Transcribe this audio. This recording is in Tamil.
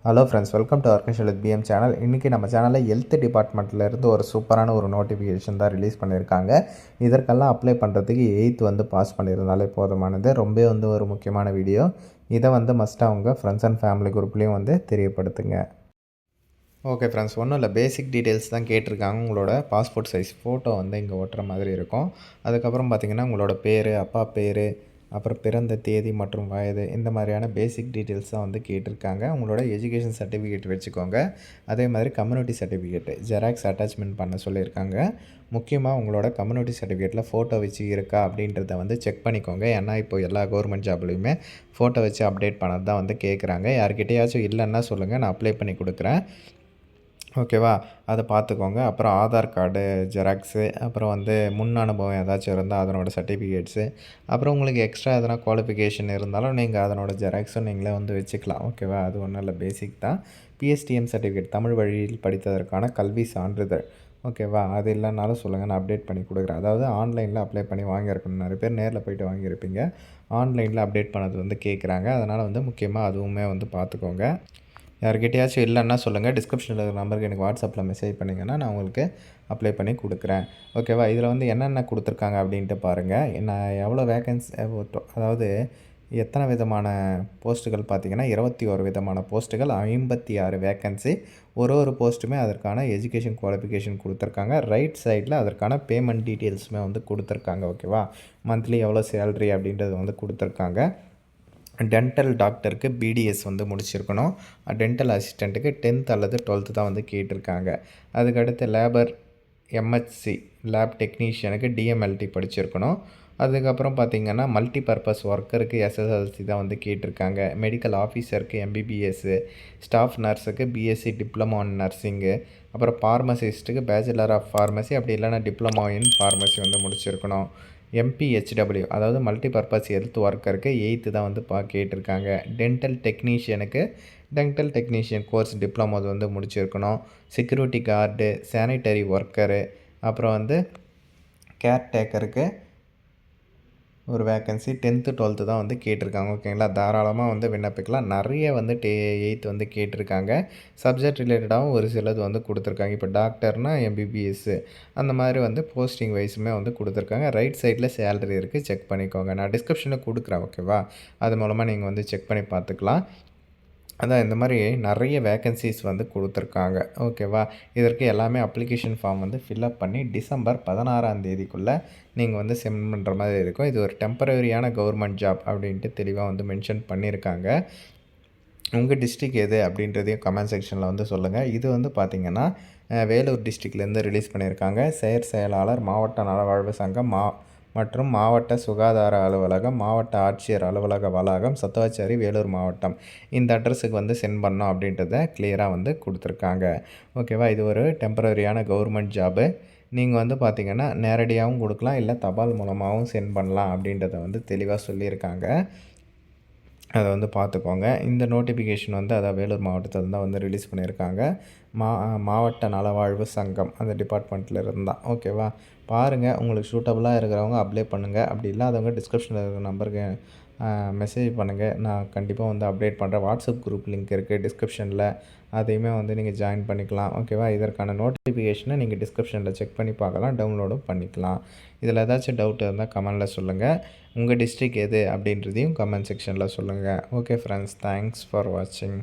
Hello friends, welcome to organisation with PM channel. இன்றைக்கி நம்ம சேனலில் ஹெல்த் டிபார்ட்மெண்ட்லேருந்து ஒரு சூப்பரான ஒரு நோட்டிஃபிகேஷன் தான் ரிலீஸ் பண்ணியிருக்காங்க. இதற்கெல்லாம் அப்ளை பண்ணுறதுக்கு 8th பாஸ் பண்ணியிருந்தாலே போதுமானது. ரொம்ப ஒரு முக்கியமான வீடியோ. இதை மஸ்ட்டாக அவங்க ஃப்ரெண்ட்ஸ் அண்ட் ஃபேமிலி குரூப்லேயும் தெரியப்படுத்துங்க. ஓகே ஃப்ரெண்ட்ஸ், ஒன்றும் இல்லை, பேசிக் டீட்டெயில்ஸ் தான் கேட்டிருக்காங்க. உங்களோட பாஸ்போர்ட் சைஸ் ஃபோட்டோ இங்கே ஓட்டுற மாதிரி இருக்கும். அதுக்கப்புறம் பார்த்திங்கன்னா உங்களோட பேர், அப்பா பேர், அப்புறம் பிறந்த தேதி மற்றும் வயது, இந்த மாதிரியான பேசிக் டீட்டெயில்ஸ் தான் கேட்டிருக்காங்க. உங்களோட எஜுகேஷன் சர்டிஃபிகேட் வச்சுக்கோங்க. அதே மாதிரி கம்யூனிட்டி சர்டிஃபிகேட்டு ஜெராக்ஸ் அட்டாச்மெண்ட் பண்ண சொல்லியிருக்காங்க. முக்கியமாக உங்களோட கம்யூனிட்டி சர்டிஃபிகேட்டில் ஃபோட்டோ வச்சு இருக்கா அப்படின்றத செக் பண்ணிக்கோங்க. ஏன்னா இப்போ எல்லா கவர்மெண்ட் ஜாப்லேயுமே ஃபோட்டோ வச்சு அப்டேட் பண்ணது தான் கேட்குறாங்க. யார்கிட்டையாச்சும் இல்லைன்னா சொல்லுங்கள், நான் அப்ளை பண்ணி கொடுக்குறேன். ஓகேவா, அதை பார்த்துக்கோங்க. அப்புறம் ஆதார் கார்டு ஜெராக்ஸு, அப்புறம் முன் அனுபவம் ஏதாச்சும் இருந்தால் அதனோட சர்டிஃபிகேட்ஸு, அப்புறம் உங்களுக்கு எக்ஸ்ட்ரா எதனா குவாலிஃபிகேஷன் இருந்தாலும் நீங்கள் அதனோட ஜெராக்ஸும் நீங்களே வச்சுக்கலாம். ஓகேவா, அது ஒன்றும் இல்லை, பேசிக் தான். பிஎஸ்டிஎம் சர்டிஃபிகேட், தமிழ் வழியில் படித்ததற்கான கல்வி சான்றிதழ். ஓகேவா, அது இல்லைனாலும் சொல்லுங்கள், நான் அப்டேட் பண்ணி கொடுக்குறேன். அதாவது ஆன்லைனில் அப்ளை பண்ணி வாங்கியிருக்கணும். நிறைய பேர் நேரில் போய்ட்டு வாங்கியிருப்பீங்க. ஆன்லைனில் அப்டேட் பண்ணது கேட்குறாங்க. அதனால் முக்கியமாக அதுவுமே பார்த்துக்கோங்க. யார்கிட்டையாச்சும் இல்லைன்னா சொல்லுங்கள், டிஸ்கிரிப்ஷனில் இருக்கிற நம்பருக்கு எனக்கு வாட்ஸ்அப்பில் மெசேஜ் பண்ணிங்கன்னா நான் உங்களுக்கு அப்ளை பண்ணி கொடுக்குறேன். ஓகேவா, இதில் என்னென்ன கொடுத்துருக்காங்க அப்படின்ட்டு பாருங்கள். நான் எவ்வளோ வேக்கன்சி, அதாவது எத்தனை விதமான போஸ்ட்டுகள் பார்த்திங்கன்னா 21 விதமான போஸ்ட்டுகள், 56 வேக்கன்சி. ஒரு போஸ்ட்டுமே அதற்கான எஜுகேஷன் குவாலிஃபிகேஷன் கொடுத்துருக்காங்க. ரைட் சைடில் அதற்கான பேமெண்ட் டீட்டெயில்ஸுமே கொடுத்துருக்காங்க. ஓகேவா, மந்த்லி எவ்வளோ சேல்ரி அப்படின்றது கொடுத்துருக்காங்க. டென்டல் டாக்டருக்கு பிடிஎஸ் முடிச்சிருக்கணும். டென்டல் அசிஸ்டண்ட்டுக்கு 10th அல்லது 12th தான் கேட்டிருக்காங்க. அதுக்கடுத்து லேபர் எம்ஹெச்சி லேப் டெக்னீஷியனுக்கு டிஎம்எல்டி படிச்சிருக்கணும். அதுக்கப்புறம் பார்த்திங்கன்னா மல்டி பர்பஸ் ஒர்க்கருக்கு எஸ்எஸ்எல்சி தான் கேட்டிருக்காங்க. மெடிக்கல் ஆஃபீஸருக்கு எம்பிபிஎஸ்ஸு, ஸ்டாஃப் நர்ஸுக்கு பிஎஸ்சி டிப்ளமோ இன் நர்சிங்கு, அப்புறம் ஃபார்மசிஸ்ட்டுக்கு பேச்சுலர் ஆஃப் ஃபார்மசி, அப்படி இல்லைனா டிப்ளமோ இன் ஃபார்மசி முடிச்சிருக்கணும். எம்பிஹெச்டபிள்யூ, அதாவது மல்டி பர்பஸ் ஹெல்த் ஒர்க்கருக்கு 8th தான் கேட்டிருக்காங்க. டென்டல் டெக்னீஷியன் கோர்ஸ் டிப்ளமோ முடிச்சிருக்கணும். செக்யூரிட்டி கார்டு, சானிட்டரி ஒர்க்கரு, அப்புறம் கேர்டேக்கருக்கு ஒரு வேக்கன்சி 10th 12th தான் கேட்டிருக்காங்க. ஓகேங்களா, தாராளமாக விண்ணப்பிக்கலாம். நிறைய 8th கேட்டிருக்காங்க. சப்ஜெக்ட் ரிலேட்டடாகவும் ஒரு சிலது கொடுத்துருக்காங்க. இப்போ டாக்டர்னால் எம்பிபிஎஸ்ஸு, அந்த மாதிரி போஸ்டிங் வைஸுமே கொடுத்துருக்காங்க. ரைட் சைடில் சேலரி இருக்குது, செக் பண்ணிக்கோங்க. நான் டிஸ்கிரிப்ஷனில் கொடுக்குறேன். ஓகேவா, அது மூலமாக நீங்கள் செக் பண்ணி பார்த்துக்கலாம். அதான் இந்த மாதிரி நிறைய வேக்கன்சிஸ் கொடுத்துருக்காங்க. ஓகேவா, இதற்கு எல்லாமே அப்ளிகேஷன் ஃபார்ம் ஃபில்அப் பண்ணி டிசம்பர் 16ஆம் தேதிக்குள்ளே நீங்கள் சென்ட் பண்ணுற மாதிரி இருக்கும். இது ஒரு டெம்பரரியான கவர்மெண்ட் ஜாப் அப்படின்ட்டு தெளிவாக மென்ஷன் பண்ணியிருக்காங்க. உங்கள் டிஸ்ட்ரிக் எது அப்படின்றதையும் கமெண்ட் செக்ஷனில் சொல்லுங்கள். இது பார்த்திங்கன்னா வேலூர் டிஸ்ட்ரிக்ட்லேருந்து ரிலீஸ் பண்ணியிருக்காங்க. செயலாளர், மாவட்ட நலவாழ்வு சங்கம், மற்றும் மாவட்ட சுகாதார அலுவலகம், மாவட்ட ஆட்சியர் அலுவலக வளாகம், சத்துவாச்சாரி, வேலூர் மாவட்டம். இந்த அட்ரஸுக்கு சென்ட் பண்ணோம் அப்படின்றத கிளியராக கொடுத்துருக்காங்க. ஓகேவா, இது ஒரு டெம்பரரியான கவர்மெண்ட் ஜாபு. நீங்கள் பார்த்திங்கன்னா நேரடியாகவும் கொடுக்கலாம், இல்லை தபால் மூலமாகவும் சென்ட் பண்ணலாம் அப்படின்றத தெளிவாக சொல்லியிருக்காங்க. அதை பார்த்துக்கோங்க. இந்த நோட்டிஃபிகேஷன் அதாவது வேலூர் மாவட்டத்தில் தான் ரிலீஸ் பண்ணியிருக்காங்க. மாவட்ட நலவாழ்வு சங்கம் அந்த டிபார்ட்மெண்ட்டில் இருந்தால். ஓகேவா, பாருங்கள், உங்களுக்கு சூட்டபுளாக இருக்கிறவங்க அப்ளை பண்ணுங்கள். அப்படி இல்லாதவங்க டிஸ்கிரிப்ஷனில் இருக்கிற நம்பருக்கு மெசேஜ் பண்ணுங்கள். நான் கண்டிப்பாக அப்டேட் பண்ணுறேன். வாட்ஸ்அப் குரூப் லிங்க் இருக்குது டிஸ்கிரிப்ஷனில், அதையுமே நீங்கள் ஜாயின் பண்ணிக்கலாம். ஓகேவா, இதற்கான நோட்டிஃபிகேஷனை நீங்கள் டிஸ்கிரிப்ஷனில் செக் பண்ணி பார்க்கலாம், டவுன்லோடும் பண்ணிக்கலாம். இதில் ஏதாச்சும் டவுட் இருந்தால் கமெண்டில் சொல்லுங்கள். உங்கள் டிஸ்ட்ரிக் எது அப்படின்றதையும் கமெண்ட் செக்ஷனில் சொல்லுங்கள். ஓகே ஃப்ரெண்ட்ஸ், தேங்க்ஸ் ஃபார் வாட்சிங்.